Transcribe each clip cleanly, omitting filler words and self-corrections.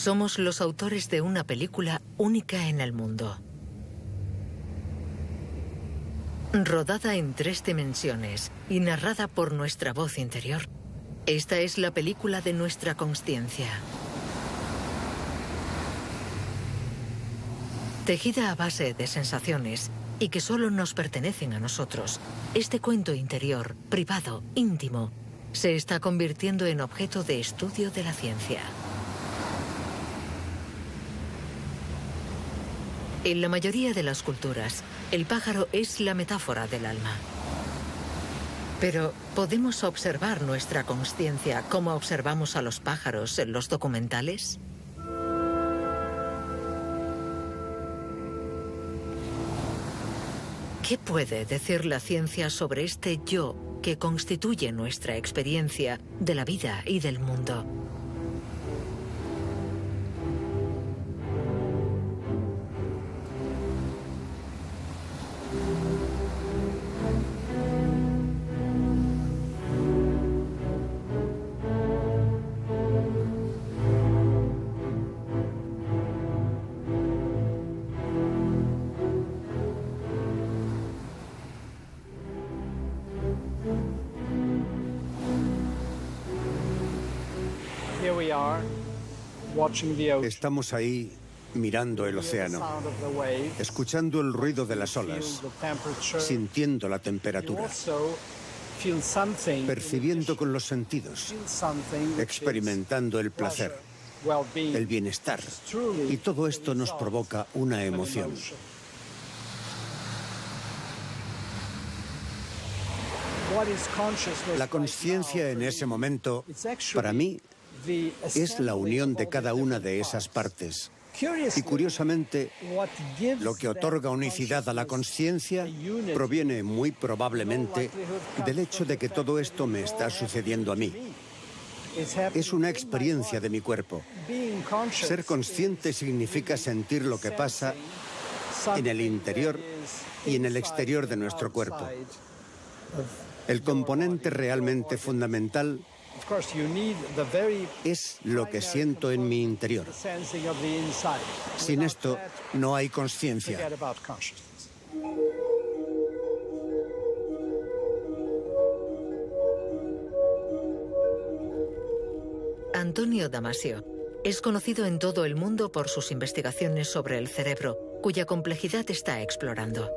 Somos los autores de una película única en el mundo. Rodada en 3 dimensiones y narrada por nuestra voz interior. Esta es la película de nuestra consciencia. Tejida a base de sensaciones y que solo nos pertenecen a nosotros, este cuento interior, privado, íntimo, se está convirtiendo en objeto de estudio de la ciencia. En la mayoría de las culturas, el pájaro es la metáfora del alma. Pero, ¿podemos observar nuestra consciencia como observamos a los pájaros en los documentales? ¿Qué puede decir la ciencia sobre este yo que constituye nuestra experiencia de la vida y del mundo? Estamos ahí mirando el océano, escuchando el ruido de las olas, sintiendo la temperatura, percibiendo con los sentidos, experimentando el placer, el bienestar. Y todo esto nos provoca una emoción. La conciencia en ese momento, para mí, es la unión de cada una de esas partes. Y curiosamente, lo que otorga unicidad a la conciencia proviene muy probablemente del hecho de que todo esto me está sucediendo a mí. Es una experiencia de mi cuerpo. Ser consciente significa sentir lo que pasa en el interior y en el exterior de nuestro cuerpo. El componente realmente fundamental es lo que siento en mi interior. Sin esto, no hay consciencia. Antonio Damasio es conocido en todo el mundo por sus investigaciones sobre el cerebro, cuya complejidad está explorando.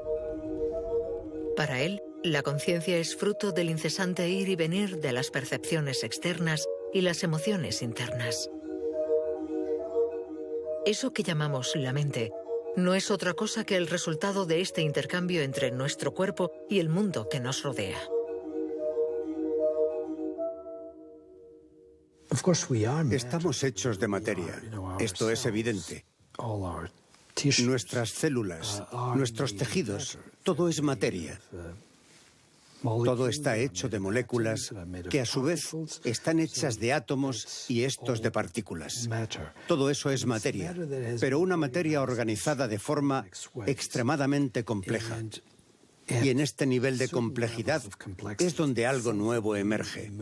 Para él, la conciencia es fruto del incesante ir y venir de las percepciones externas y las emociones internas. Eso que llamamos la mente no es otra cosa que el resultado de este intercambio entre nuestro cuerpo y el mundo que nos rodea. Estamos hechos de materia. Esto es evidente. Nuestras células, nuestros tejidos, todo es materia. Todo está hecho de moléculas que a su vez están hechas de átomos y estos de partículas. Todo eso es materia, pero una materia organizada de forma extremadamente compleja. Y en este nivel de complejidad es donde algo nuevo emerge.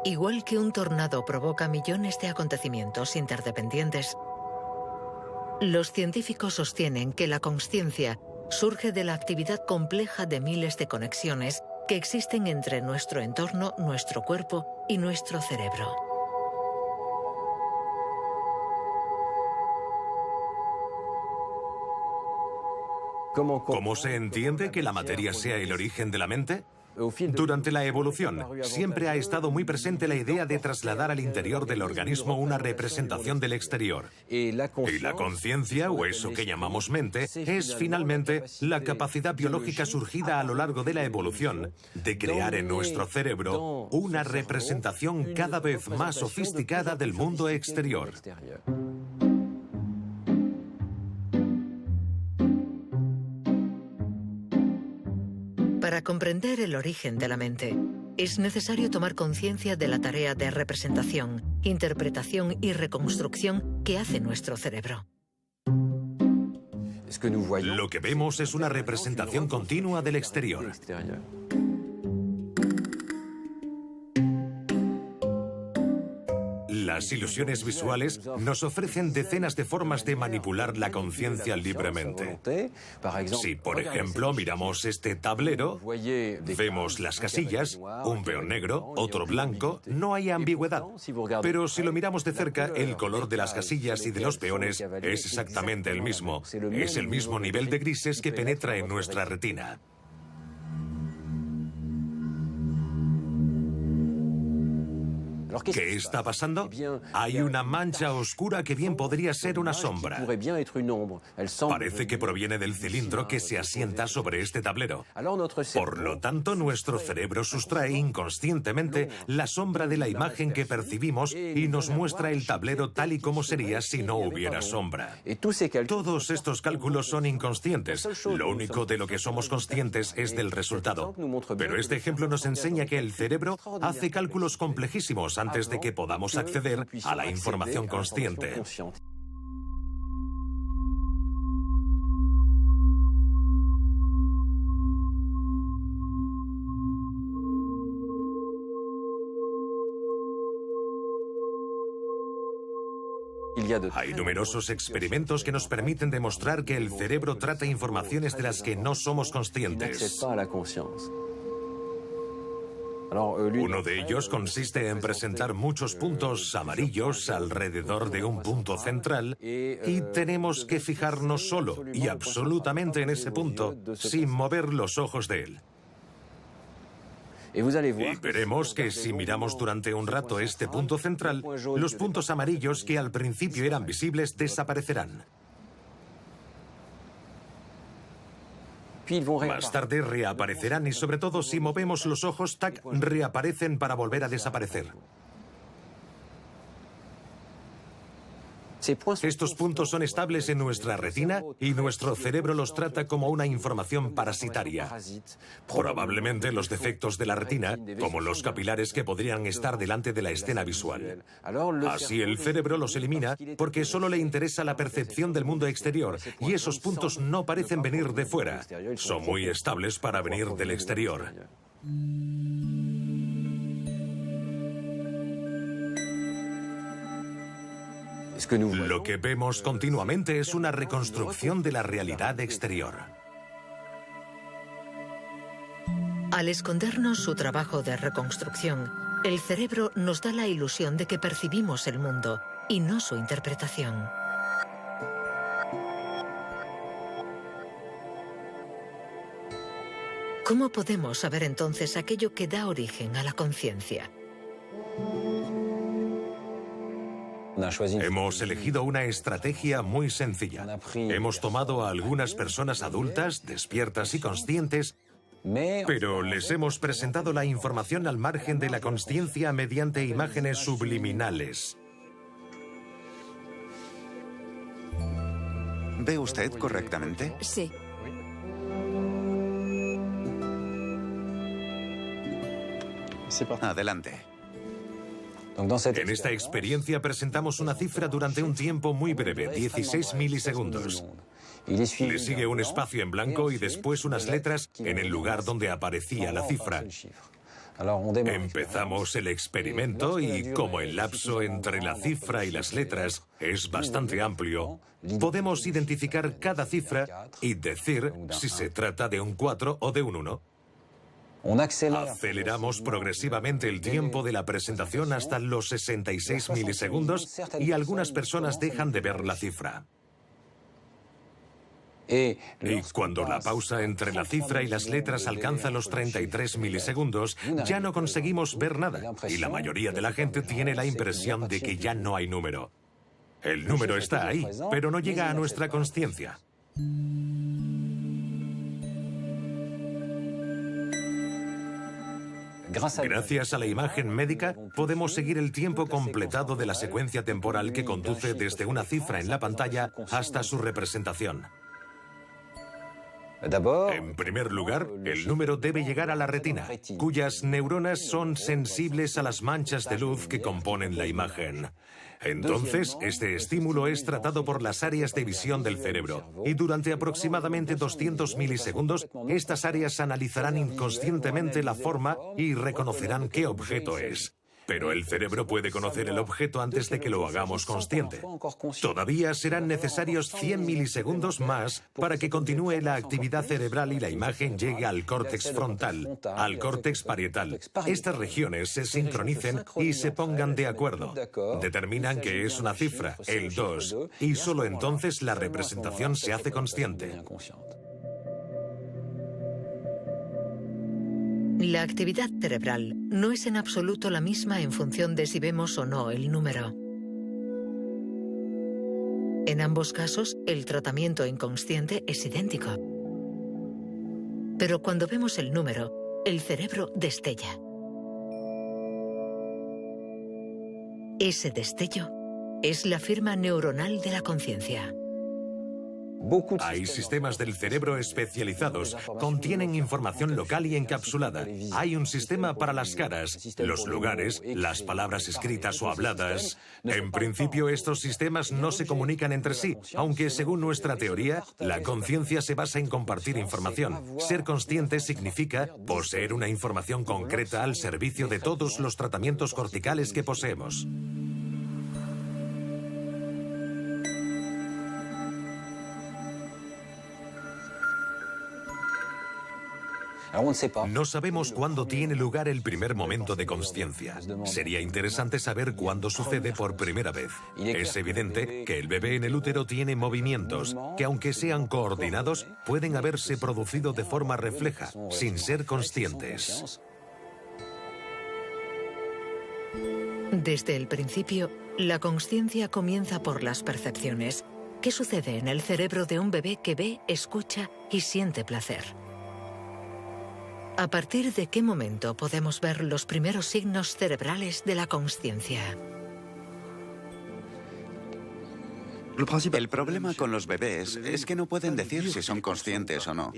Igual que un tornado provoca millones de acontecimientos interdependientes, los científicos sostienen que la consciencia surge de la actividad compleja de miles de conexiones que existen entre nuestro entorno, nuestro cuerpo y nuestro cerebro. ¿Cómo se entiende que la materia sea el origen de la mente? Durante la evolución, siempre ha estado muy presente la idea de trasladar al interior del organismo una representación del exterior. Y la conciencia, o eso que llamamos mente, es finalmente la capacidad biológica surgida a lo largo de la evolución de crear en nuestro cerebro una representación cada vez más sofisticada del mundo exterior. Para comprender el origen de la mente, es necesario tomar conciencia de la tarea de representación, interpretación y reconstrucción que hace nuestro cerebro. Lo que vemos es una representación continua del exterior. Las ilusiones visuales nos ofrecen decenas de formas de manipular la conciencia libremente. Si, por ejemplo, miramos este tablero, vemos las casillas, un peón negro, otro blanco, no hay ambigüedad. Pero si lo miramos de cerca, el color de las casillas y de los peones es exactamente el mismo. Es el mismo nivel de grises que penetra en nuestra retina. ¿Qué está pasando? Hay una mancha oscura que bien podría ser una sombra. Parece que proviene del cilindro que se asienta sobre este tablero. Por lo tanto, nuestro cerebro sustrae inconscientemente la sombra de la imagen que percibimos y nos muestra el tablero tal y como sería si no hubiera sombra. Todos estos cálculos son inconscientes. Lo único de lo que somos conscientes es del resultado. Pero este ejemplo nos enseña que el cerebro hace cálculos complejísimos antes de que podamos acceder a la información consciente. Hay numerosos experimentos que nos permiten demostrar que el cerebro trata informaciones de las que no somos conscientes. Uno de ellos consiste en presentar muchos puntos amarillos alrededor de un punto central y tenemos que fijarnos solo y absolutamente en ese punto sin mover los ojos de él. Y veremos que si miramos durante un rato este punto central, los puntos amarillos que al principio eran visibles desaparecerán. Más tarde reaparecerán y sobre todo si movemos los ojos, ¡tac!, reaparecen para volver a desaparecer. Estos puntos son estables en nuestra retina y nuestro cerebro los trata como una información parasitaria. Probablemente los defectos de la retina, como los capilares que podrían estar delante de la escena visual. Así el cerebro los elimina porque solo le interesa la percepción del mundo exterior y esos puntos no parecen venir de fuera. Son muy estables para venir del exterior. Lo que vemos continuamente es una reconstrucción de la realidad exterior. Al escondernos su trabajo de reconstrucción, el cerebro nos da la ilusión de que percibimos el mundo y no su interpretación. ¿Cómo podemos saber entonces aquello que da origen a la conciencia? Hemos elegido una estrategia muy sencilla. Hemos tomado a algunas personas adultas, despiertas y conscientes, pero les hemos presentado la información al margen de la consciencia mediante imágenes subliminales. ¿Ve usted correctamente? Sí. Adelante. En esta experiencia presentamos una cifra durante un tiempo muy breve, 16 milisegundos. Le sigue un espacio en blanco y después unas letras en el lugar donde aparecía la cifra. Empezamos el experimento y como el lapso entre la cifra y las letras es bastante amplio, podemos identificar cada cifra y decir si se trata de un 4 o de un 1. Aceleramos progresivamente el tiempo de la presentación hasta los 66 milisegundos y algunas personas dejan de ver la cifra. Y cuando la pausa entre la cifra y las letras alcanza los 33 milisegundos, ya no conseguimos ver nada y la mayoría de la gente tiene la impresión de que ya no hay número. El número está ahí, pero no llega a nuestra consciencia. Gracias a la imagen médica, podemos seguir el tiempo completado de la secuencia temporal que conduce desde una cifra en la pantalla hasta su representación. En primer lugar, el número debe llegar a la retina, cuyas neuronas son sensibles a las manchas de luz que componen la imagen. Entonces, este estímulo es tratado por las áreas de visión del cerebro y durante aproximadamente 200 milisegundos, estas áreas analizarán inconscientemente la forma y reconocerán qué objeto es. Pero el cerebro puede conocer el objeto antes de que lo hagamos consciente. Todavía serán necesarios 100 milisegundos más para que continúe la actividad cerebral y la imagen llegue al córtex frontal, al córtex parietal. Estas regiones se sincronicen y se pongan de acuerdo. Determinan que es una cifra, el 2, y solo entonces la representación se hace consciente. La actividad cerebral no es en absoluto la misma en función de si vemos o no el número. En ambos casos, el tratamiento inconsciente es idéntico. Pero cuando vemos el número, el cerebro destella. Ese destello es la firma neuronal de la conciencia. Hay sistemas del cerebro especializados, contienen información local y encapsulada. Hay un sistema para las caras, los lugares, las palabras escritas o habladas. En principio, estos sistemas no se comunican entre sí, aunque según nuestra teoría, la conciencia se basa en compartir información. Ser consciente significa poseer una información concreta al servicio de todos los tratamientos corticales que poseemos. No sabemos cuándo tiene lugar el primer momento de consciencia. Sería interesante saber cuándo sucede por primera vez. Es evidente que el bebé en el útero tiene movimientos que, aunque sean coordinados, pueden haberse producido de forma refleja, sin ser conscientes. Desde el principio, la consciencia comienza por las percepciones. ¿Qué sucede en el cerebro de un bebé que ve, escucha y siente placer? ¿A partir de qué momento podemos ver los primeros signos cerebrales de la consciencia? El problema con los bebés es que no pueden decir si son conscientes o no.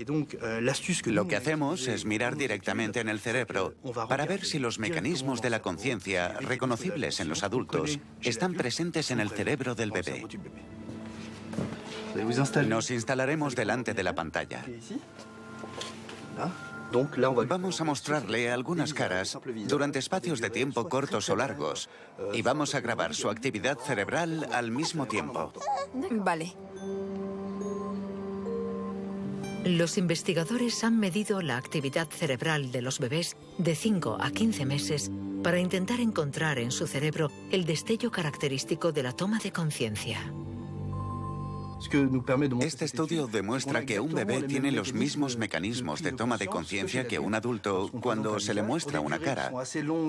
Lo que hacemos es mirar directamente en el cerebro para ver si los mecanismos de la conciencia, reconocibles en los adultos, están presentes en el cerebro del bebé. Nos instalaremos delante de la pantalla. Vamos a mostrarle algunas caras durante espacios de tiempo cortos o largos y vamos a grabar su actividad cerebral al mismo tiempo. Vale. Los investigadores han medido la actividad cerebral de los bebés de 5 a 15 meses para intentar encontrar en su cerebro el destello característico de la toma de conciencia. Este estudio demuestra que un bebé tiene los mismos mecanismos de toma de conciencia que un adulto cuando se le muestra una cara.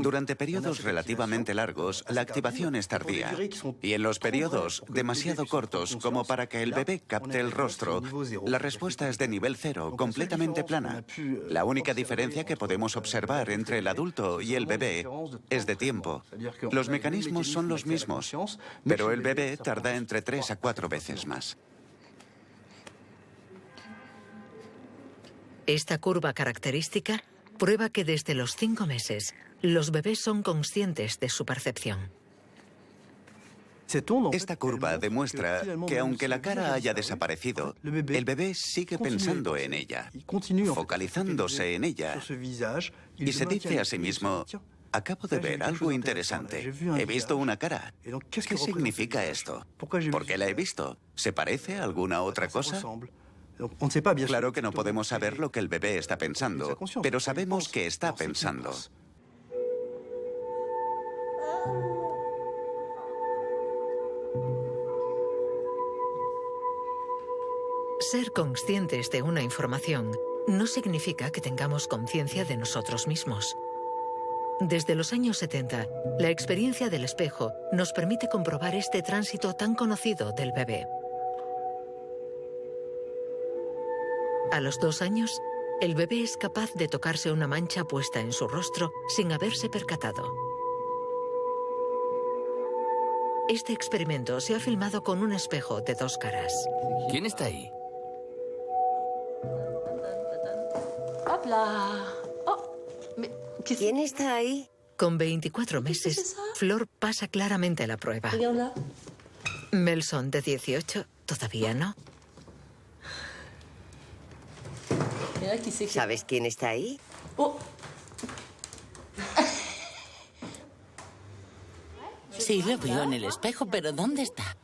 Durante periodos relativamente largos, la activación es tardía. Y en los periodos demasiado cortos como para que el bebé capte el rostro, la respuesta es de nivel 0, completamente plana. La única diferencia que podemos observar entre el adulto y el bebé es de tiempo. Los mecanismos son los mismos, pero el bebé tarda entre 3 a 4 veces más. Esta curva característica prueba que desde los 5 meses los bebés son conscientes de su percepción. Esta curva demuestra que aunque la cara haya desaparecido, el bebé sigue pensando en ella, focalizándose en ella, y se dice a sí mismo: acabo de ver algo interesante. He visto una cara. ¿Qué significa esto? ¿Por qué la he visto? ¿Se parece a alguna otra cosa? Claro que no podemos saber lo que el bebé está pensando, pero sabemos que está pensando. Ser conscientes de una información no significa que tengamos conciencia de nosotros mismos. Desde los años 70, la experiencia del espejo nos permite comprobar este tránsito tan conocido del bebé. A los 2 años, el bebé es capaz de tocarse una mancha puesta en su rostro sin haberse percatado. Este experimento se ha filmado con un espejo de 2 caras. ¿Quién está ahí? ¿Quién está ahí? Con 24 meses, Flor pasa claramente la prueba. Melson, de 18, todavía no. ¿Sabes quién está ahí? Sí, lo veo en el espejo, pero ¿dónde está?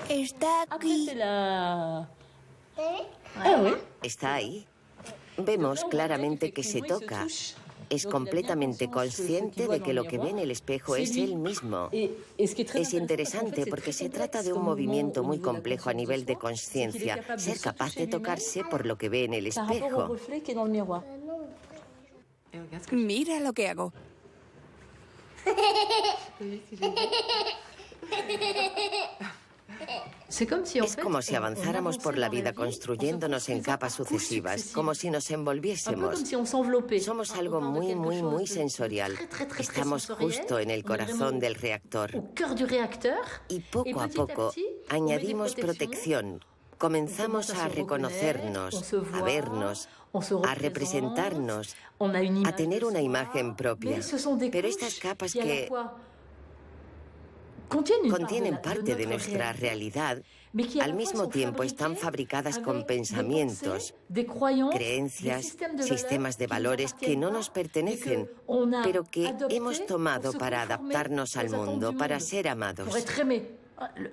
Está aquí. Está ahí. Vemos claramente que se toca. Es completamente consciente de que lo que ve en el espejo es él mismo. Es interesante porque se trata de un movimiento muy complejo a nivel de consciencia, ser capaz de tocarse por lo que ve en el espejo. Mira lo que hago. Es como si avanzáramos por la vida construyéndonos en capas sucesivas, como si nos envolviésemos. Somos algo muy, muy, muy sensorial. Estamos justo en el corazón del reactor. Y poco a poco añadimos protección. Comenzamos a reconocernos, a vernos, a representarnos, a tener una imagen propia. Pero estas capas que contienen parte de nuestra realidad, al mismo tiempo están fabricadas con pensamientos, creencias, sistemas de valores que no nos pertenecen, pero que hemos tomado para adaptarnos al mundo, para ser amados.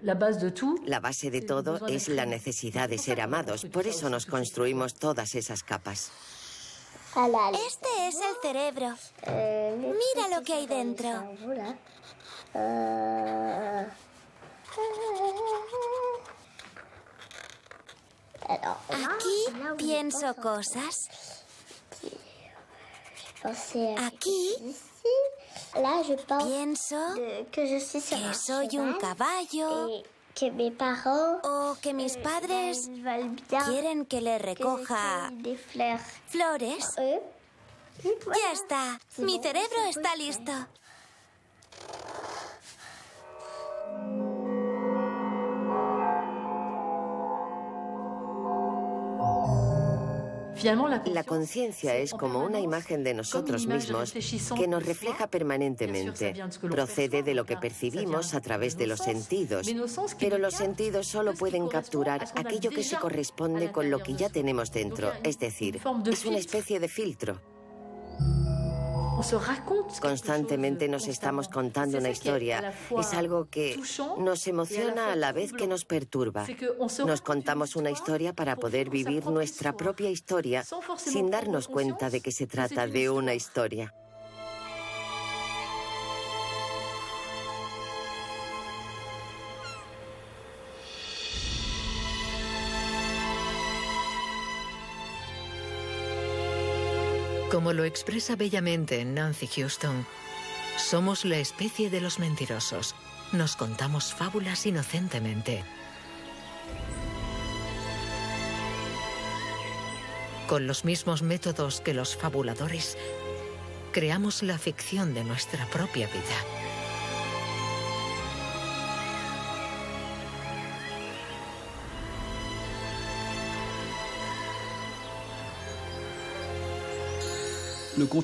La base de todo es la necesidad de ser amados, por eso nos construimos todas esas capas. Este es el cerebro. Mira lo que hay dentro. Aquí pienso cosas. Aquí pienso que soy un caballo o que mis padres quieren que le recoja flores. Ya está. Mi cerebro está listo. La conciencia es como una imagen de nosotros mismos que nos refleja permanentemente. Procede de lo que percibimos a través de los sentidos, pero los sentidos solo pueden capturar aquello que se corresponde con lo que ya tenemos dentro, es decir, es una especie de filtro. Constantemente nos estamos contando una historia. Es algo que nos emociona a la vez que nos perturba. Nos contamos una historia para poder vivir nuestra propia historia sin darnos cuenta de que se trata de una historia. Como lo expresa bellamente Nancy Houston, somos la especie de los mentirosos. Nos contamos fábulas inocentemente. Con los mismos métodos que los fabuladores, creamos la ficción de nuestra propia vida.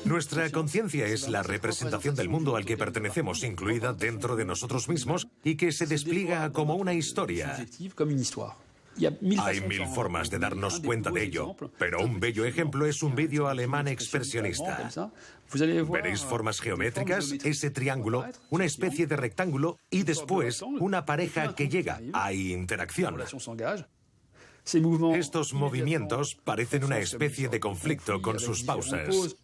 Nuestra conciencia es la representación del mundo al que pertenecemos, incluida dentro de nosotros mismos, y que se despliega como una historia. Hay 1000 formas de darnos cuenta de ello, pero un bello ejemplo es un vídeo alemán expresionista. Veréis formas geométricas, ese triángulo, una especie de rectángulo y después una pareja que llega. Hay interacción. Estos movimientos parecen una especie de conflicto con sus pausas.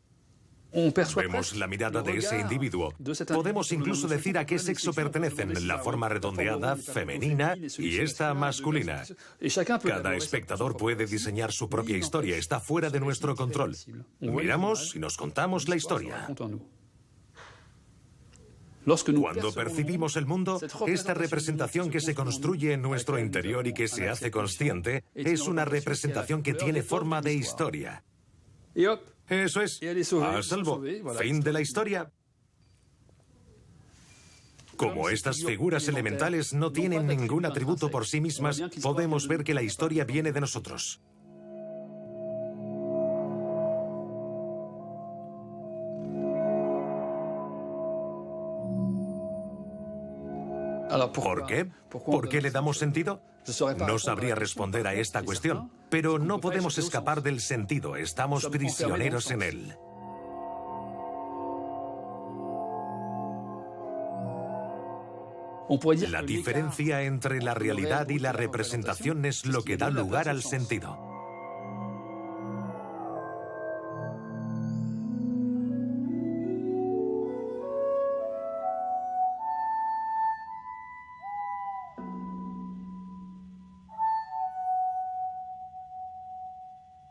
Vemos la mirada de ese individuo. Podemos incluso decir a qué sexo pertenecen, la forma redondeada, femenina, y esta masculina. Cada espectador puede diseñar su propia historia, está fuera de nuestro control. Miramos y nos contamos la historia. Cuando percibimos el mundo, esta representación que se construye en nuestro interior y que se hace consciente, es una representación que tiene forma de historia. Eso es, a salvo, fin de la historia. Como estas figuras elementales no tienen ningún atributo por sí mismas, podemos ver que la historia viene de nosotros. ¿Por qué? ¿Por qué le damos sentido? No sabría responder a esta cuestión, pero no podemos escapar del sentido, estamos prisioneros en él. La diferencia entre la realidad y la representación es lo que da lugar al sentido.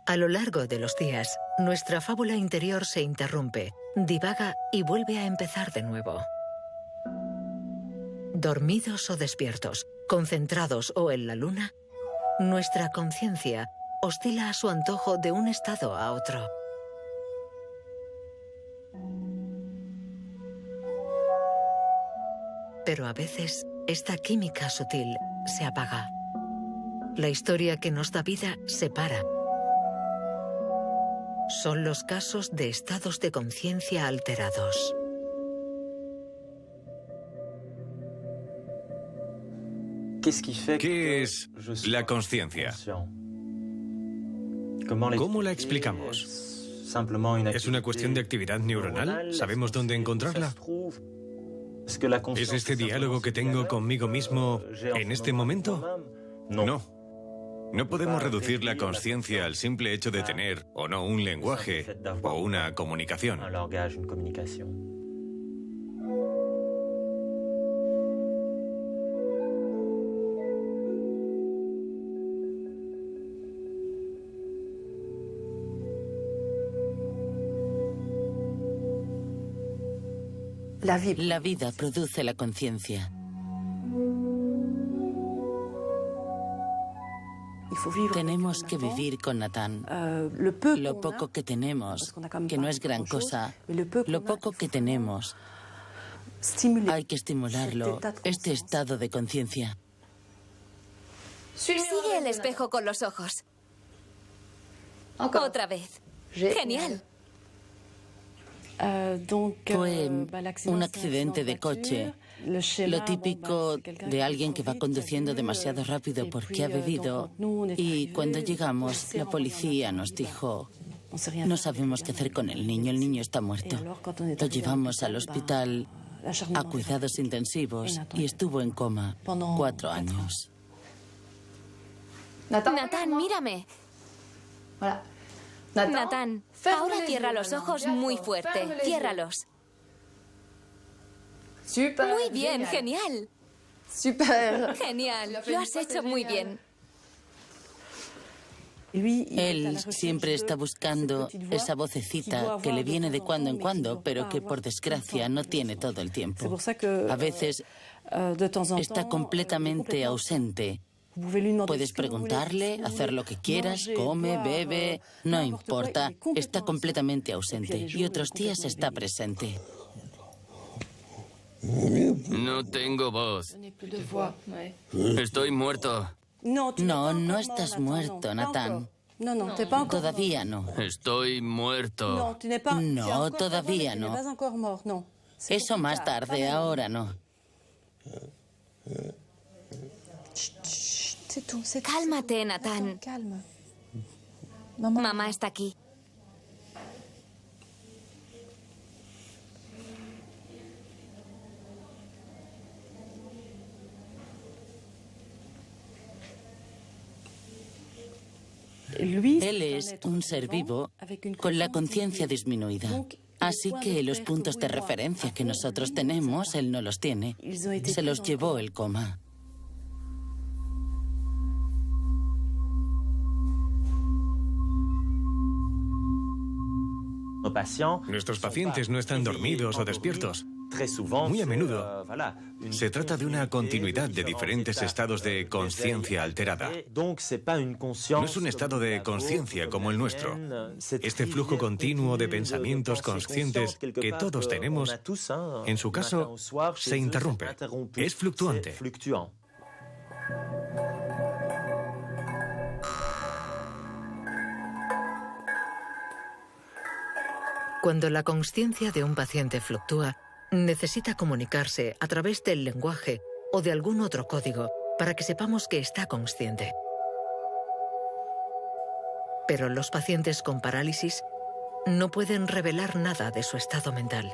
A lo largo de los días, nuestra fábula interior se interrumpe, divaga y vuelve a empezar de nuevo. Dormidos o despiertos, concentrados o en la luna, nuestra conciencia oscila a su antojo de un estado a otro. Pero a veces, esta química sutil se apaga. La historia que nos da vida se para. Son los casos de estados de conciencia alterados. ¿Qué es la consciencia? ¿Cómo la explicamos? ¿Es una cuestión de actividad neuronal? ¿Sabemos dónde encontrarla? ¿Es este diálogo que tengo conmigo mismo en este momento? No. No podemos reducir la consciencia al simple hecho de tener o no un lenguaje o una comunicación. La vida produce la conciencia. Tenemos que vivir con Natán. Lo poco que tenemos, que no es gran cosa, lo poco que tenemos, hay que estimularlo, este estado de conciencia. Sigue el espejo con los ojos. Otra vez. Genial. Fue un accidente de coche. Lo típico de alguien que va conduciendo demasiado rápido porque ha bebido. Y cuando llegamos, la policía nos dijo, no sabemos qué hacer con el niño está muerto. Lo llevamos al hospital a cuidados intensivos y estuvo en coma 4 años. Natán, mírame. Natán, ahora cierra los ojos muy fuerte. Ciérralos. Muy bien, genial. Genial, lo has hecho muy bien. Él siempre está buscando esa vocecita que le viene de cuando en cuando, pero que por desgracia no tiene todo el tiempo. A veces está completamente ausente. Puedes preguntarle, hacer lo que quieras, come, bebe, no importa, está completamente ausente. Y otros días está presente. No tengo voz. Estoy muerto. No estás muerto, Natán. Todavía no. Estoy muerto. No, todavía no. Eso más tarde, ahora no. Cálmate, Natán. Mamá está aquí. Él es un ser vivo con la conciencia disminuida. Así que los puntos de referencia que nosotros tenemos, él no los tiene. Se los llevó el coma. Nuestros pacientes no están dormidos o despiertos. Muy a menudo se trata de una continuidad de diferentes estados de conciencia alterada. No es un estado de conciencia como el nuestro. Este flujo continuo de pensamientos conscientes que todos tenemos, en su caso, se interrumpe. Es fluctuante. Cuando la consciencia de un paciente fluctúa, necesita comunicarse a través del lenguaje o de algún otro código para que sepamos que está consciente. Pero los pacientes con parálisis no pueden revelar nada de su estado mental.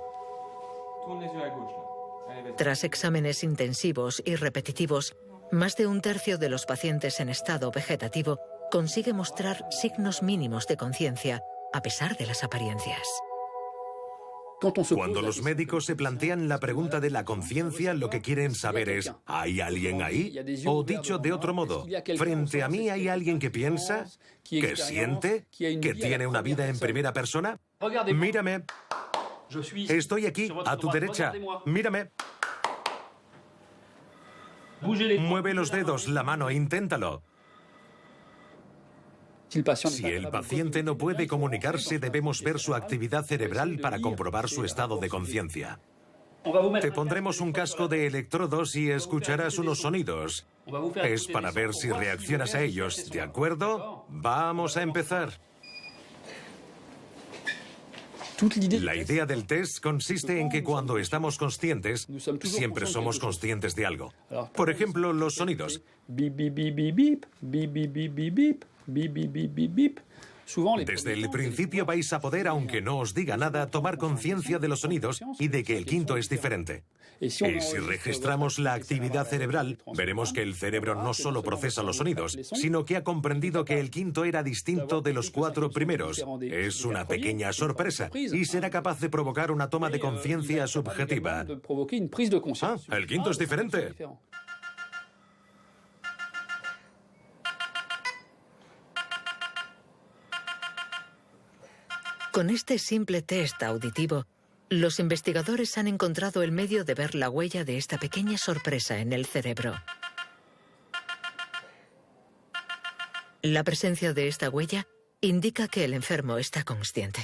Tras exámenes intensivos y repetitivos, más de un tercio de los pacientes en estado vegetativo consigue mostrar signos mínimos de conciencia, a pesar de las apariencias. Cuando los médicos se plantean la pregunta de la conciencia, lo que quieren saber es, ¿hay alguien ahí? O dicho de otro modo, ¿frente a mí hay alguien que piensa, que siente, que tiene una vida en primera persona? Mírame. Estoy aquí, a tu derecha. Mírame. Mueve los dedos, la mano, inténtalo. Si el paciente no puede comunicarse, debemos ver su actividad cerebral para comprobar su estado de conciencia. Te pondremos un casco de electrodos y escucharás unos sonidos. Es para ver si reaccionas a ellos, ¿de acuerdo? Vamos a empezar. La idea del test consiste en que cuando estamos conscientes, siempre somos conscientes de algo. Por ejemplo, los sonidos. Desde el principio vais a poder, aunque no os diga nada, tomar conciencia de los sonidos y de que el quinto es diferente. Y si registramos la actividad cerebral, veremos que el cerebro no solo procesa los sonidos, sino que ha comprendido que el quinto era distinto de los 4 primeros. Es una pequeña sorpresa y será capaz de provocar una toma de conciencia subjetiva. Ah, el quinto es diferente. Con este simple test auditivo, los investigadores han encontrado el medio de ver la huella de esta pequeña sorpresa en el cerebro. La presencia de esta huella indica que el enfermo está consciente.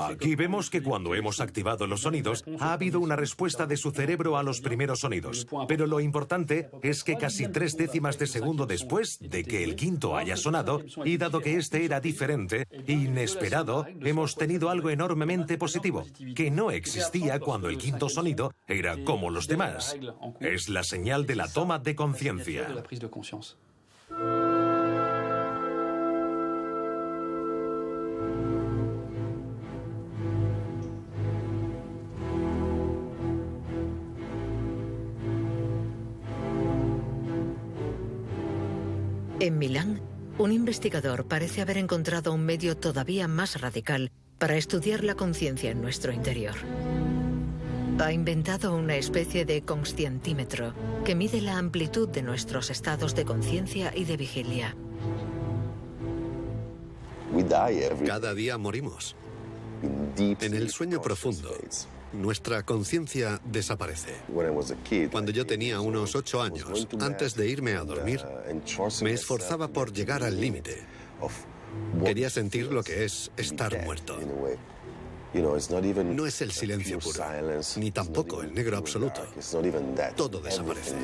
Aquí vemos que cuando hemos activado los sonidos, ha habido una respuesta de su cerebro a los primeros sonidos. Pero lo importante es que casi 3 décimas de segundo después de que el quinto haya sonado, y dado que este era diferente, inesperado, hemos tenido algo enormemente positivo, que no existía cuando el quinto sonido era como los demás. Es la señal de la toma de conciencia. En Milán, un investigador parece haber encontrado un medio todavía más radical para estudiar la conciencia en nuestro interior. Ha inventado una especie de conscientímetro que mide la amplitud de nuestros estados de conciencia y de vigilia. Cada día morimos. En el sueño profundo, nuestra conciencia desaparece. Cuando yo tenía unos 8 años, antes de irme a dormir, me esforzaba por llegar al límite. Quería sentir lo que es estar muerto. No es el silencio puro, ni tampoco el negro absoluto. Todo desaparece.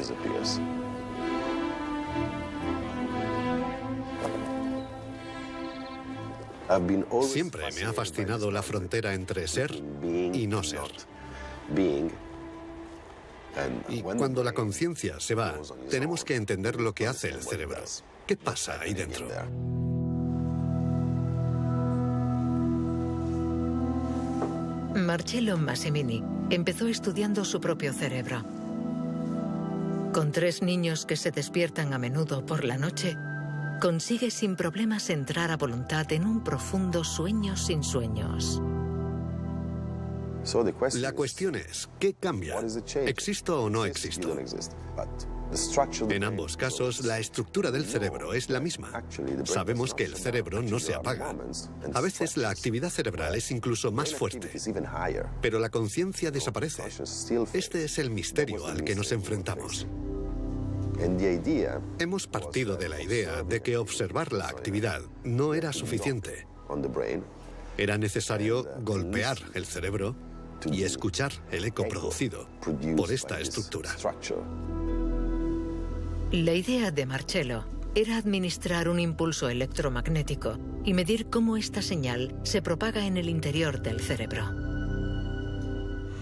Siempre me ha fascinado la frontera entre ser y no ser. Y cuando la conciencia se va, tenemos que entender lo que hace el cerebro. ¿Qué pasa ahí dentro? Marcello Massimini empezó estudiando su propio cerebro. Con 3 niños que se despiertan a menudo por la noche, consigue sin problemas entrar a voluntad en un profundo sueño sin sueños. La cuestión es, ¿qué cambia? ¿Existo o no existo? En ambos casos, la estructura del cerebro es la misma. Sabemos que el cerebro no se apaga. A veces la actividad cerebral es incluso más fuerte, pero la conciencia desaparece. Este es el misterio al que nos enfrentamos. Hemos partido de la idea de que observar la actividad no era suficiente. Era necesario golpear el cerebro y escuchar el eco producido por esta estructura. La idea de Marcello era administrar un impulso electromagnético y medir cómo esta señal se propaga en el interior del cerebro.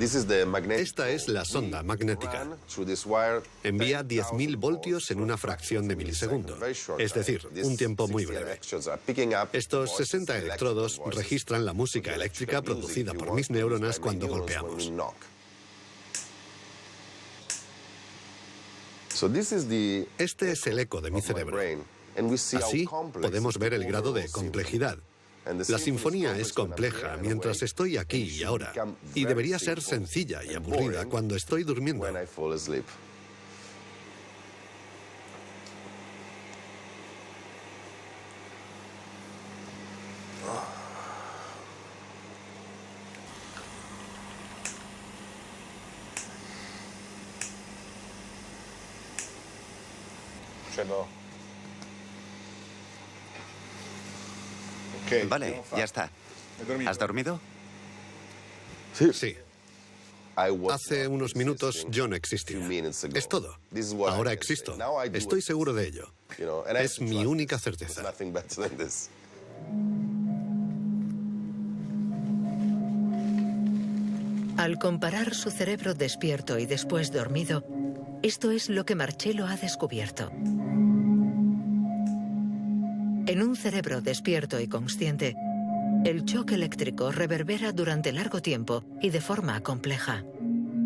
Esta es la sonda magnética. Envía 10.000 voltios en una fracción de milisegundo, es decir, un tiempo muy breve. Estos 60 electrodos registran la música eléctrica producida por mis neuronas cuando golpeamos. Este es el eco de mi cerebro. Así podemos ver el grado de complejidad. La sinfonía es compleja mientras estoy aquí y ahora, y debería ser sencilla y aburrida cuando estoy durmiendo. Vale, ya está. ¿Has dormido? Sí. Hace unos minutos yo no existía. Es todo. Ahora existo. Estoy seguro de ello. Es mi única certeza. Al comparar su cerebro despierto y después dormido, esto es lo que Marcello ha descubierto. En un cerebro despierto y consciente, el choque eléctrico reverbera durante largo tiempo y de forma compleja.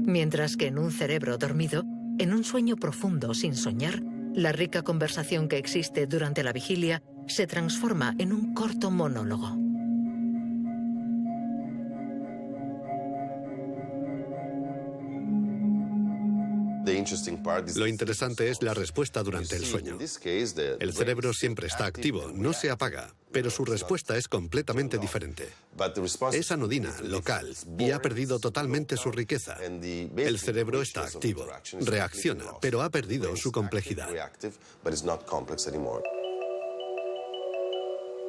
Mientras que en un cerebro dormido, en un sueño profundo sin soñar, la rica conversación que existe durante la vigilia se transforma en un corto monólogo. Lo interesante es la respuesta durante el sueño. El cerebro siempre está activo, no se apaga, pero su respuesta es completamente diferente. Es anodina, local, y ha perdido totalmente su riqueza. El cerebro está activo, reacciona, pero ha perdido su complejidad.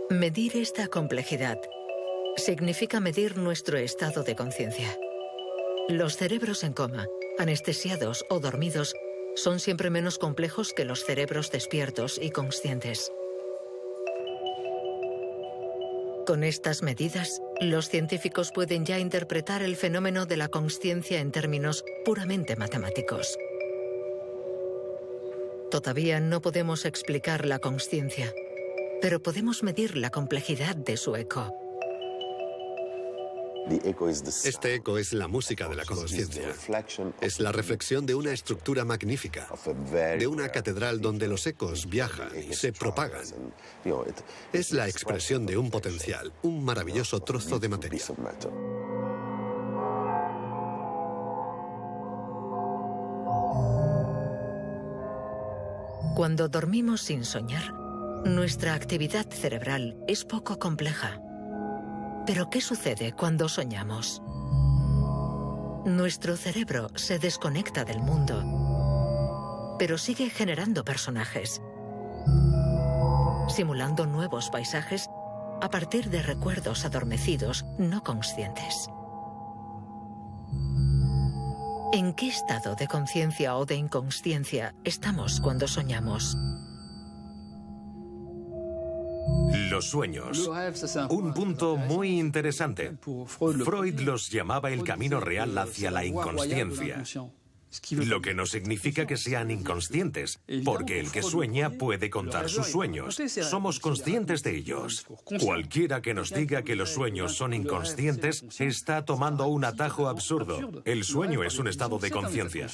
Medir esta complejidad significa medir nuestro estado de conciencia. Los cerebros en coma, anestesiados o dormidos, son siempre menos complejos que los cerebros despiertos y conscientes. Con estas medidas, los científicos pueden ya interpretar el fenómeno de la consciencia en términos puramente matemáticos. Todavía no podemos explicar la consciencia, pero podemos medir la complejidad de su eco. Este eco es la música de la conciencia. Es la reflexión de una estructura magnífica, de una catedral donde los ecos viajan y se propagan. Es la expresión de un potencial, un maravilloso trozo de materia. Cuando dormimos sin soñar, nuestra actividad cerebral es poco compleja. Pero ¿qué sucede cuando soñamos? Nuestro cerebro se desconecta del mundo, pero sigue generando personajes, simulando nuevos paisajes a partir de recuerdos adormecidos no conscientes. ¿En qué estado de conciencia o de inconsciencia estamos cuando soñamos? Los sueños. Un punto muy interesante. Freud los llamaba el camino real hacia la inconsciencia. Lo que no significa que sean inconscientes, porque el que sueña puede contar sus sueños. Somos conscientes de ellos. Cualquiera que nos diga que los sueños son inconscientes está tomando un atajo absurdo. El sueño es un estado de conciencia.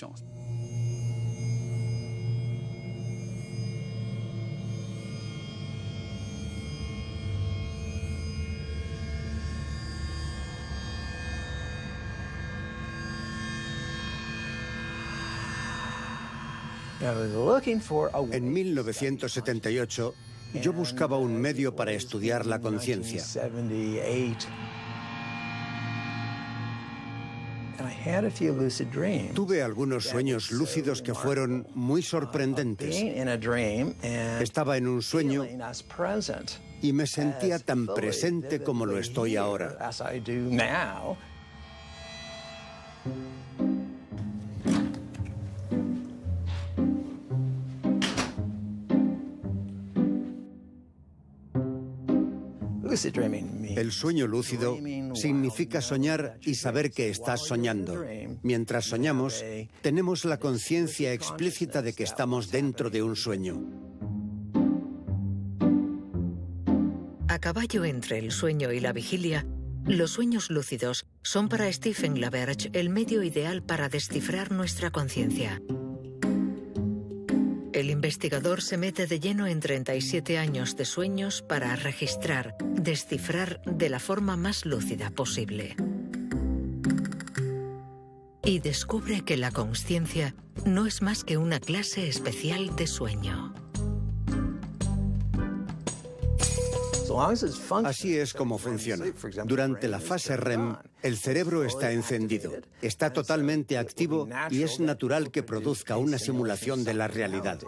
En 1978, yo buscaba un medio para estudiar la conciencia. Tuve algunos sueños lúcidos que fueron muy sorprendentes. Estaba en un sueño y me sentía tan presente como lo estoy ahora. El sueño lúcido significa soñar y saber que estás soñando. Mientras soñamos, tenemos la conciencia explícita de que estamos dentro de un sueño. A caballo entre el sueño y la vigilia, los sueños lúcidos son para Stephen LaBerge el medio ideal para descifrar nuestra conciencia. El investigador se mete de lleno en 37 años de sueños para registrar, descifrar de la forma más lúcida posible. Y descubre que la consciencia no es más que una clase especial de sueño. Así es como funciona. Durante la fase REM, el cerebro está encendido, está totalmente activo y es natural que produzca una simulación de la realidad.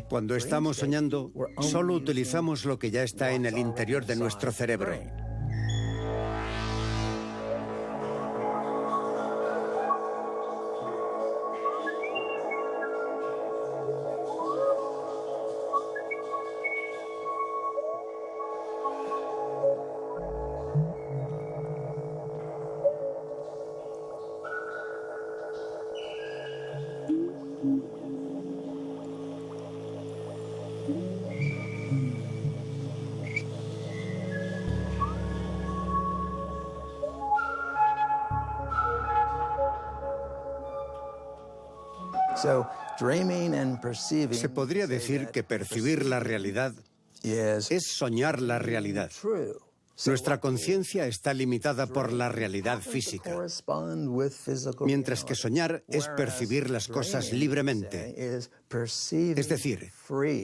Cuando estamos soñando, solo utilizamos lo que ya está en el interior de nuestro cerebro. Se podría decir que percibir la realidad es soñar la realidad. Nuestra conciencia está limitada por la realidad física, mientras que soñar es percibir las cosas libremente, es decir,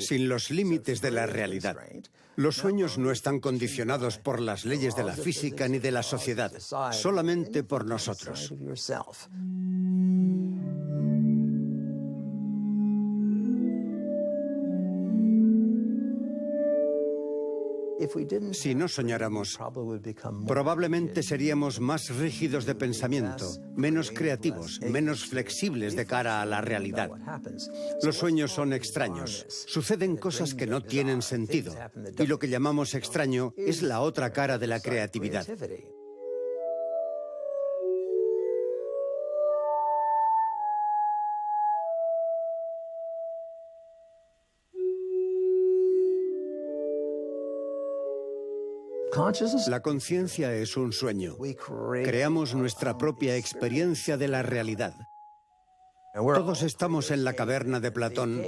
sin los límites de la realidad. Los sueños no están condicionados por las leyes de la física ni de la sociedad, solamente por nosotros. Si no soñáramos, probablemente seríamos más rígidos de pensamiento, menos creativos, menos flexibles de cara a la realidad. Los sueños son extraños. Suceden cosas que no tienen sentido. Y lo que llamamos extraño es la otra cara de la creatividad. La conciencia es un sueño. Creamos nuestra propia experiencia de la realidad. Todos estamos en la caverna de Platón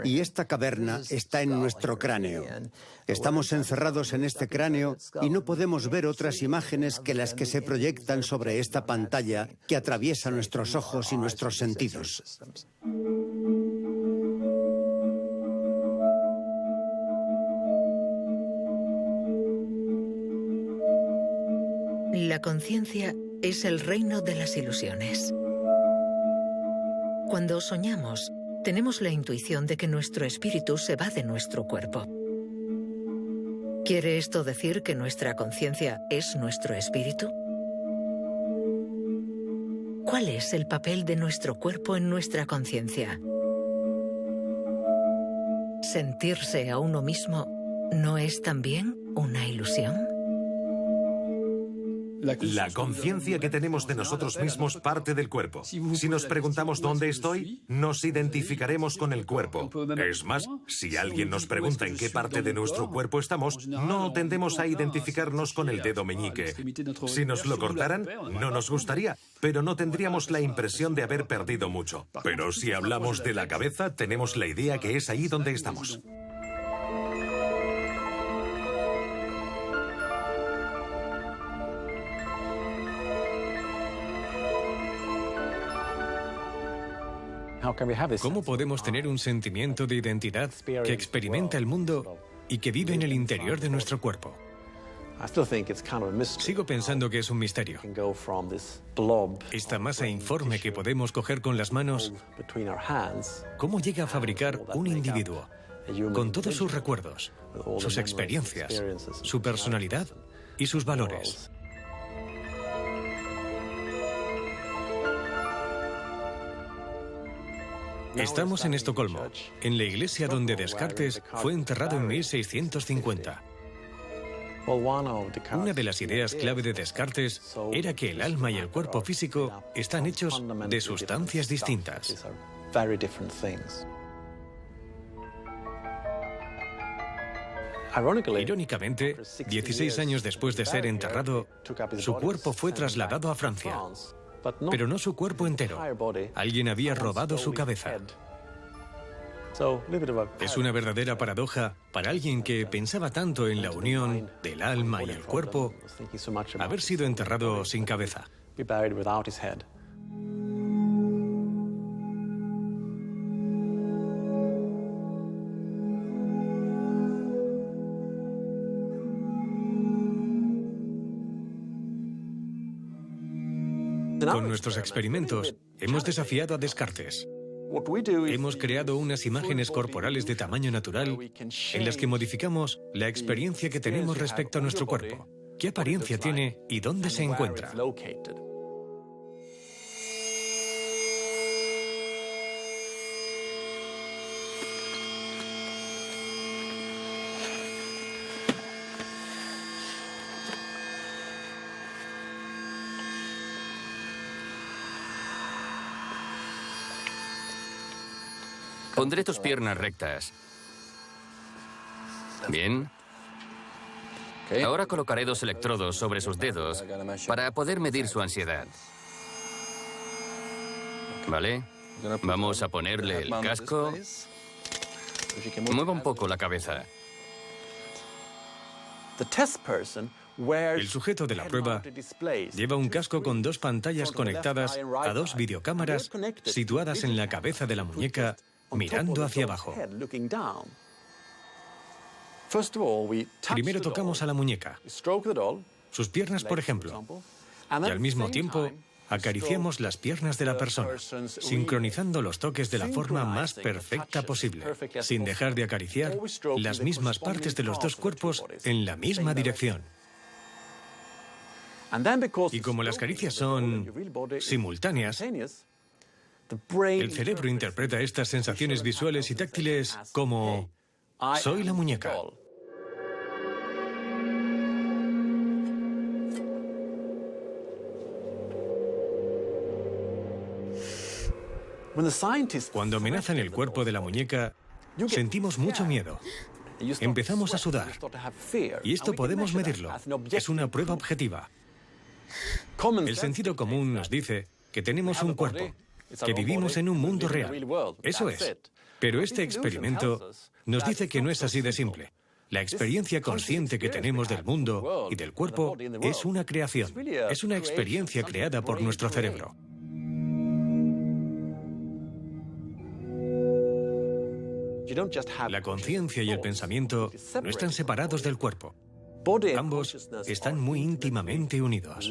y esta caverna está en nuestro cráneo. Estamos encerrados en este cráneo y no podemos ver otras imágenes que las que se proyectan sobre esta pantalla que atraviesa nuestros ojos y nuestros sentidos. La conciencia es el reino de las ilusiones. Cuando soñamos, tenemos la intuición de que nuestro espíritu se va de nuestro cuerpo. ¿Quiere esto decir que nuestra conciencia es nuestro espíritu? ¿Cuál es el papel de nuestro cuerpo en nuestra conciencia? ¿Sentirse a uno mismo no es también una ilusión? La conciencia que tenemos de nosotros mismos parte del cuerpo. Si nos preguntamos dónde estoy, nos identificaremos con el cuerpo. Es más, si alguien nos pregunta en qué parte de nuestro cuerpo estamos, no tendemos a identificarnos con el dedo meñique. Si nos lo cortaran, no nos gustaría, pero no tendríamos la impresión de haber perdido mucho. Pero si hablamos de la cabeza, tenemos la idea que es ahí donde estamos. ¿Cómo podemos tener un sentimiento de identidad que experimenta el mundo y que vive en el interior de nuestro cuerpo? Sigo pensando que es un misterio. Esta masa informe que podemos coger con las manos, ¿cómo llega a fabricar un individuo con todos sus recuerdos, sus experiencias, su personalidad y sus valores? Estamos en Estocolmo, en la iglesia donde Descartes fue enterrado en 1650. Una de las ideas clave de Descartes era que el alma y el cuerpo físico están hechos de sustancias distintas. Irónicamente, 16 años después de ser enterrado, su cuerpo fue trasladado a Francia. Pero no su cuerpo entero. Alguien había robado su cabeza. Es una verdadera paradoja para alguien que pensaba tanto en la unión del alma y el cuerpo, haber sido enterrado sin cabeza. Con nuestros experimentos, hemos desafiado a Descartes. Hemos creado unas imágenes corporales de tamaño natural en las que modificamos la experiencia que tenemos respecto a nuestro cuerpo. ¿Qué apariencia tiene y dónde se encuentra? Pondré tus piernas rectas. Bien. Ahora colocaré 2 electrodos sobre sus dedos para poder medir su ansiedad. ¿Vale? Vamos a ponerle el casco. Mueva un poco la cabeza. El sujeto de la prueba lleva un casco con 2 pantallas conectadas a 2 videocámaras situadas en la cabeza de la muñeca, mirando hacia abajo. Primero tocamos a la muñeca, sus piernas, por ejemplo, y al mismo tiempo acariciamos las piernas de la persona, sincronizando los toques de la forma más perfecta posible, sin dejar de acariciar las mismas partes de los 2 cuerpos en la misma dirección. Y como las caricias son simultáneas, el cerebro interpreta estas sensaciones visuales y táctiles como «soy la muñeca». Cuando amenazan el cuerpo de la muñeca, sentimos mucho miedo. Empezamos a sudar. Y esto podemos medirlo. Es una prueba objetiva. El sentido común nos dice que tenemos un cuerpo, que vivimos en un mundo real. Eso es. Pero este experimento nos dice que no es así de simple. La experiencia consciente que tenemos del mundo y del cuerpo es una creación. Es una experiencia creada por nuestro cerebro. La conciencia y el pensamiento no están separados del cuerpo. Ambos están muy íntimamente unidos.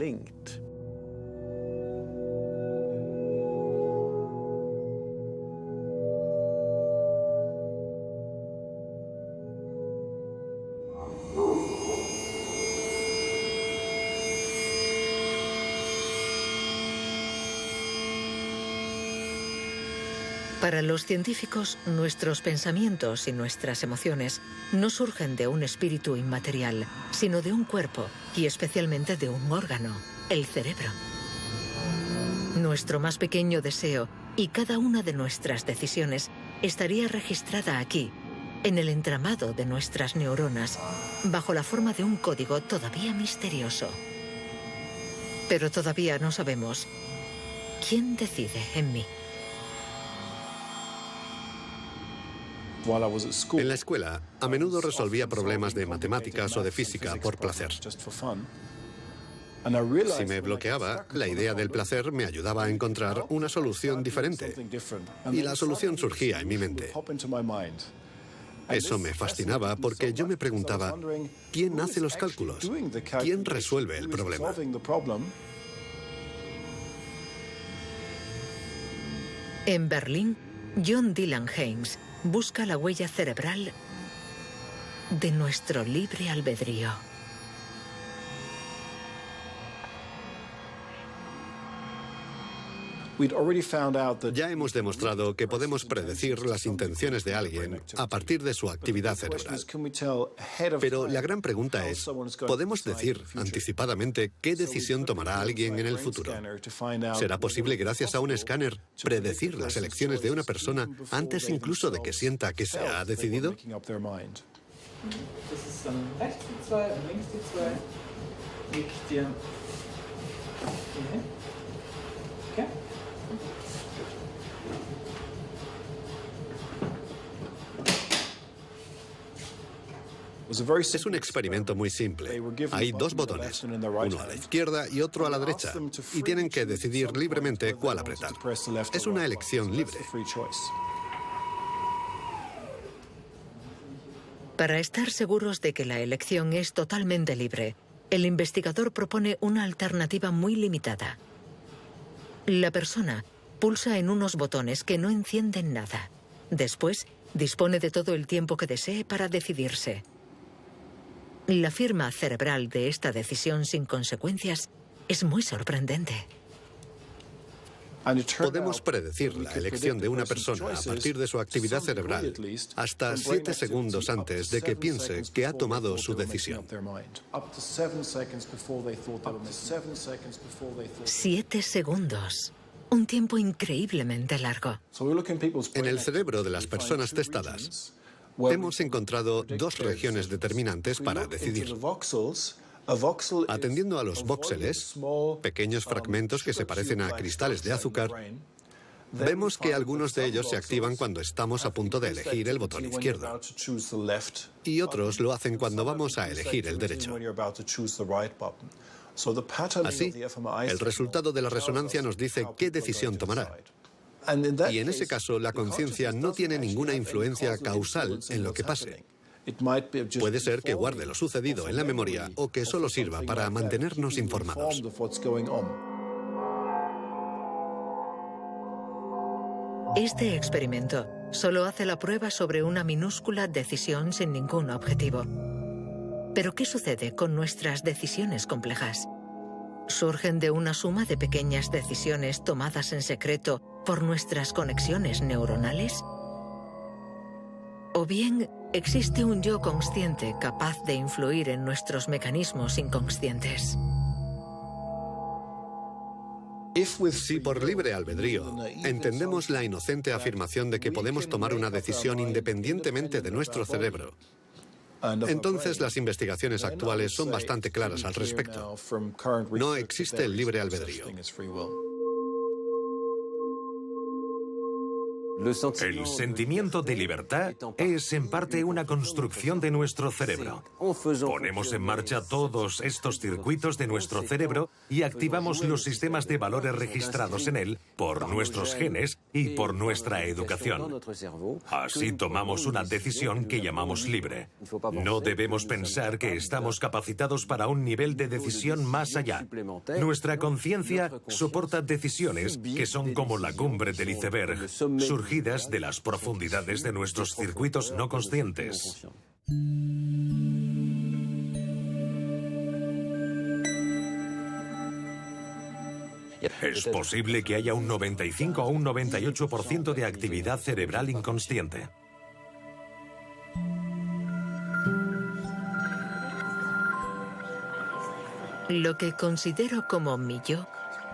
Para los científicos, nuestros pensamientos y nuestras emociones no surgen de un espíritu inmaterial, sino de un cuerpo y especialmente de un órgano, el cerebro. Nuestro más pequeño deseo y cada una de nuestras decisiones estaría registrada aquí, en el entramado de nuestras neuronas, bajo la forma de un código todavía misterioso. Pero todavía no sabemos quién decide en mí. En la escuela, a menudo resolvía problemas de matemáticas o de física por placer. Si me bloqueaba, la idea del placer me ayudaba a encontrar una solución diferente. Y la solución surgía en mi mente. Eso me fascinaba porque yo me preguntaba, ¿quién hace los cálculos? ¿Quién resuelve el problema? En Berlín, John Dylan Haynes busca la huella cerebral de nuestro libre albedrío. Ya hemos demostrado que podemos predecir las intenciones de alguien a partir de su actividad cerebral. Pero la gran pregunta es, ¿podemos decir anticipadamente qué decisión tomará alguien en el futuro? ¿Será posible, gracias a un escáner, predecir las elecciones de una persona antes incluso de que sienta que se ha decidido? Es un experimento muy simple. Hay dos botones, uno a la izquierda y otro a la derecha, y tienen que decidir libremente cuál apretar. Es una elección libre. Para estar seguros de que la elección es totalmente libre, el investigador propone una alternativa muy limitada. La persona pulsa en unos botones que no encienden nada. Después, dispone de todo el tiempo que desee para decidirse. La firma cerebral de esta decisión sin consecuencias es muy sorprendente. Podemos predecir la elección de una persona a partir de su actividad cerebral hasta 7 segundos antes de que piense que ha tomado su decisión. 7 segundos. Un tiempo increíblemente largo. En el cerebro de las personas testadas, hemos encontrado dos regiones determinantes para decidir. Atendiendo a los voxeles, pequeños fragmentos que se parecen a cristales de azúcar, vemos que algunos de ellos se activan cuando estamos a punto de elegir el botón izquierdo, y otros lo hacen cuando vamos a elegir el derecho. Así, el resultado de la resonancia nos dice qué decisión tomará. Y en ese caso, la conciencia no tiene ninguna influencia causal en lo que pase. Puede ser que guarde lo sucedido en la memoria o que solo sirva para mantenernos informados. Este experimento solo hace la prueba sobre una minúscula decisión sin ningún objetivo. Pero ¿qué sucede con nuestras decisiones complejas? ¿Surgen de una suma de pequeñas decisiones tomadas en secreto por nuestras conexiones neuronales? ¿O bien existe un yo consciente capaz de influir en nuestros mecanismos inconscientes? Si por libre albedrío entendemos la inocente afirmación de que podemos tomar una decisión independientemente de nuestro cerebro, entonces las investigaciones actuales son bastante claras al respecto. No existe el libre albedrío. El sentimiento de libertad es en parte una construcción de nuestro cerebro. Ponemos en marcha todos estos circuitos de nuestro cerebro y activamos los sistemas de valores registrados en él por nuestros genes y por nuestra educación. Así tomamos una decisión que llamamos libre. No debemos pensar que estamos capacitados para un nivel de decisión más allá. Nuestra conciencia soporta decisiones que son como la cumbre del iceberg, surgidas de las profundidades de nuestros circuitos no conscientes. Es posible que haya un 95 o un 98% de actividad cerebral inconsciente. Lo que considero como mi yo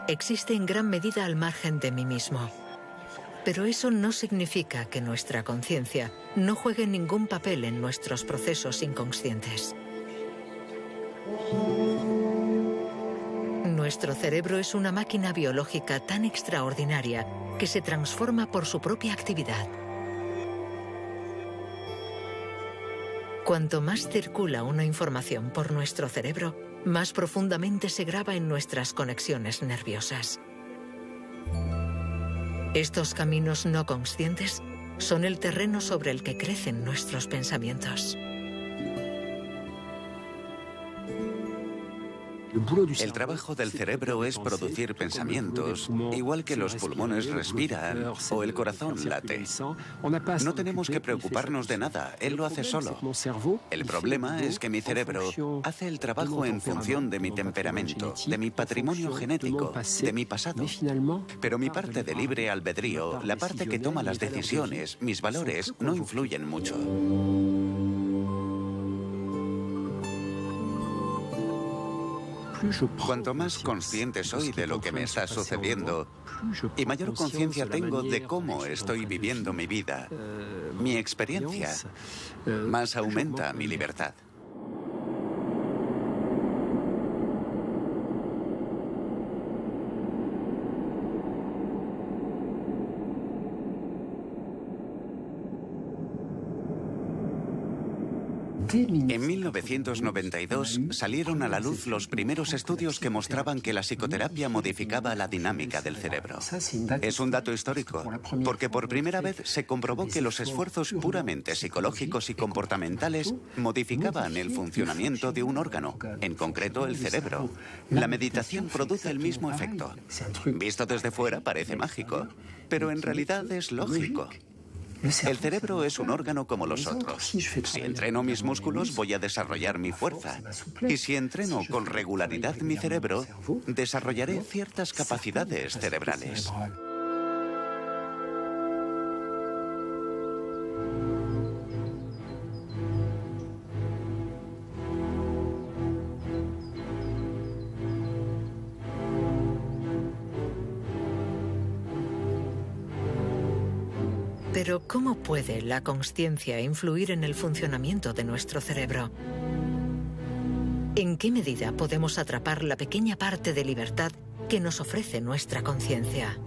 existe en gran medida al margen de mí mismo. Pero eso no significa que nuestra conciencia no juegue ningún papel en nuestros procesos inconscientes. Nuestro cerebro es una máquina biológica tan extraordinaria que se transforma por su propia actividad. Cuanto más circula una información por nuestro cerebro, más profundamente se graba en nuestras conexiones nerviosas. Estos caminos no conscientes son el terreno sobre el que crecen nuestros pensamientos. El trabajo del cerebro es producir pensamientos, igual que los pulmones respiran o el corazón late. No tenemos que preocuparnos de nada, él lo hace solo. El problema es que mi cerebro hace el trabajo en función de mi temperamento, de mi patrimonio genético, de mi pasado. Pero mi parte de libre albedrío, la parte que toma las decisiones, mis valores, no influyen mucho. Cuanto más consciente soy de lo que me está sucediendo y mayor conciencia tengo de cómo estoy viviendo mi vida, mi experiencia, más aumenta mi libertad. En 1992 salieron a la luz los primeros estudios que mostraban que la psicoterapia modificaba la dinámica del cerebro. Es un dato histórico, porque por primera vez se comprobó que los esfuerzos puramente psicológicos y comportamentales modificaban el funcionamiento de un órgano, en concreto el cerebro. La meditación produce el mismo efecto. Visto desde fuera parece mágico, pero en realidad es lógico. El cerebro es un órgano como los otros. Si entreno mis músculos, voy a desarrollar mi fuerza. Y si entreno con regularidad mi cerebro, desarrollaré ciertas capacidades cerebrales. Pero, ¿cómo puede la consciencia influir en el funcionamiento de nuestro cerebro? ¿En qué medida podemos atrapar la pequeña parte de libertad que nos ofrece nuestra conciencia?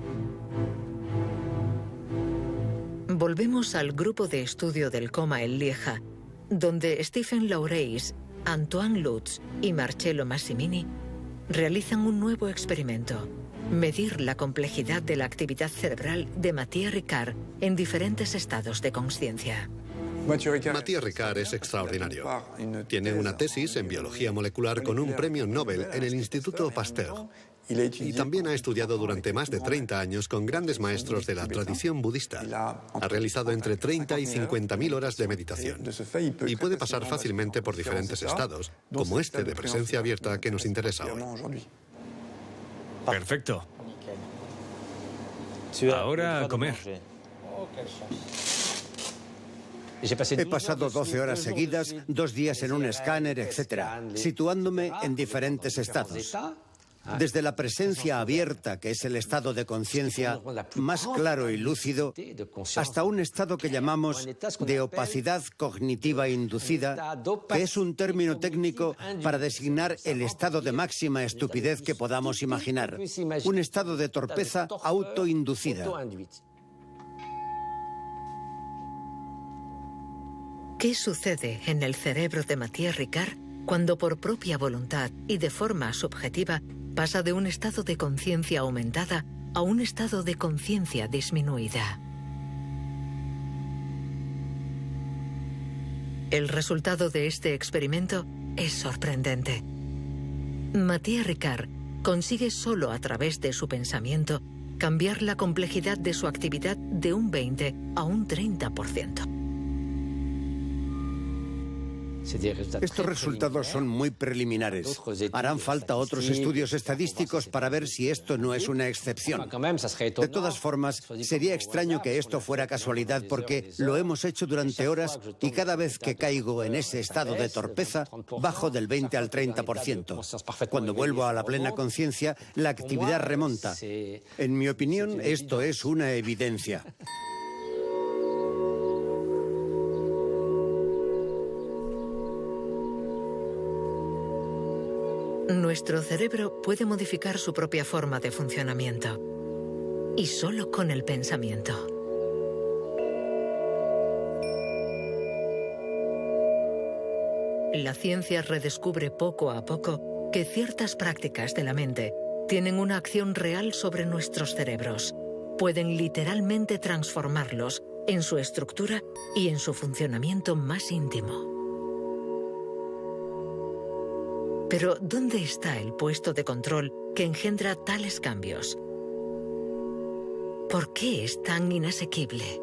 Volvemos al grupo de estudio del coma en Lieja, donde Stephen Laureys, Antoine Lutz y Marcello Massimini realizan un nuevo experimento: medir la complejidad de la actividad cerebral de Mathieu Ricard en diferentes estados de consciencia. Mathieu Ricard es extraordinario. Tiene una tesis en biología molecular con un premio Nobel en el Instituto Pasteur. Y también ha estudiado durante más de 30 años con grandes maestros de la tradición budista. Ha realizado entre 30 y 50.000 horas de meditación. Y puede pasar fácilmente por diferentes estados, como este de presencia abierta que nos interesa hoy. Perfecto. Ahora a comer. He pasado 12 horas seguidas, 2 días en un escáner, etc., situándome en diferentes estados. Desde la presencia abierta, que es el estado de conciencia más claro y lúcido, hasta un estado que llamamos de opacidad cognitiva inducida, que es un término técnico para designar el estado de máxima estupidez que podamos imaginar, un estado de torpeza autoinducida. ¿Qué sucede en el cerebro de Mathieu Ricard cuando por propia voluntad y de forma subjetiva pasa de un estado de conciencia aumentada a un estado de conciencia disminuida? El resultado de este experimento es sorprendente. Mathieu Ricard consigue solo a través de su pensamiento cambiar la complejidad de su actividad de un 20 a un 30%. Estos resultados son muy preliminares. Harán falta otros estudios estadísticos para ver si esto no es una excepción. De todas formas, sería extraño que esto fuera casualidad porque lo hemos hecho durante horas y cada vez que caigo en ese estado de torpeza, bajo del 20 al 30%. Cuando vuelvo a la plena conciencia, la actividad remonta. En mi opinión, esto es una evidencia. Nuestro cerebro puede modificar su propia forma de funcionamiento, y solo con el pensamiento. La ciencia redescubre poco a poco que ciertas prácticas de la mente tienen una acción real sobre nuestros cerebros. Pueden literalmente transformarlos en su estructura y en su funcionamiento más íntimo. Pero ¿dónde está el puesto de control que engendra tales cambios? ¿Por qué es tan inasequible?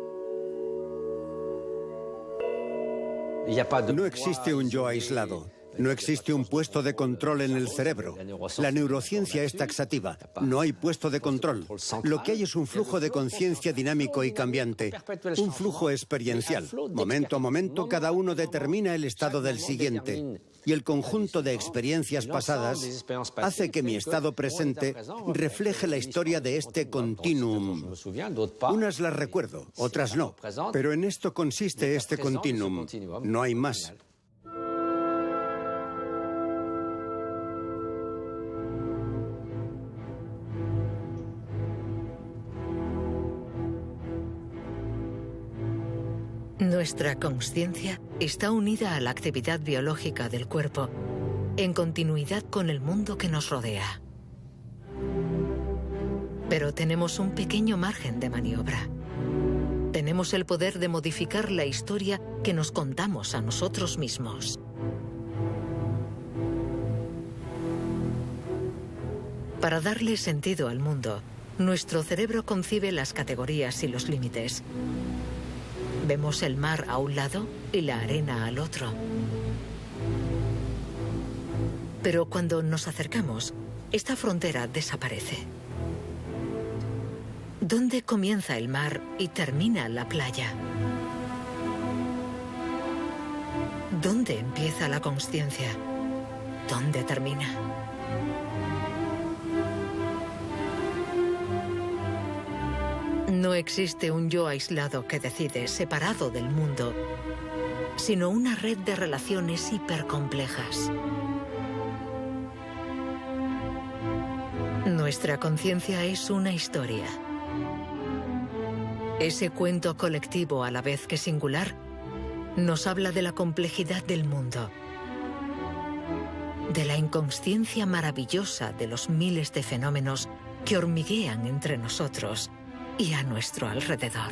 No existe un yo aislado. No existe un puesto de control en el cerebro. La neurociencia es taxativa. No hay puesto de control. Lo que hay es un flujo de conciencia dinámico y cambiante. Un flujo experiencial. Momento a momento, cada uno determina el estado del siguiente. Y el conjunto de experiencias pasadas hace que mi estado presente refleje la historia de este continuum. Unas las recuerdo, otras no. Pero en esto consiste este continuum. No hay más. Nuestra consciencia está unida a la actividad biológica del cuerpo, en continuidad con el mundo que nos rodea. Pero tenemos un pequeño margen de maniobra. Tenemos el poder de modificar la historia que nos contamos a nosotros mismos. Para darle sentido al mundo, nuestro cerebro concibe las categorías y los límites. Vemos el mar a un lado y la arena al otro. Pero cuando nos acercamos, esta frontera desaparece. ¿Dónde comienza el mar y termina la playa? ¿Dónde empieza la consciencia? ¿Dónde termina? No existe un yo aislado que decide, separado del mundo, sino una red de relaciones hipercomplejas. Nuestra conciencia es una historia. Ese cuento colectivo, a la vez que singular, nos habla de la complejidad del mundo, de la inconsciencia maravillosa de los miles de fenómenos que hormiguean entre nosotros y a nuestro alrededor.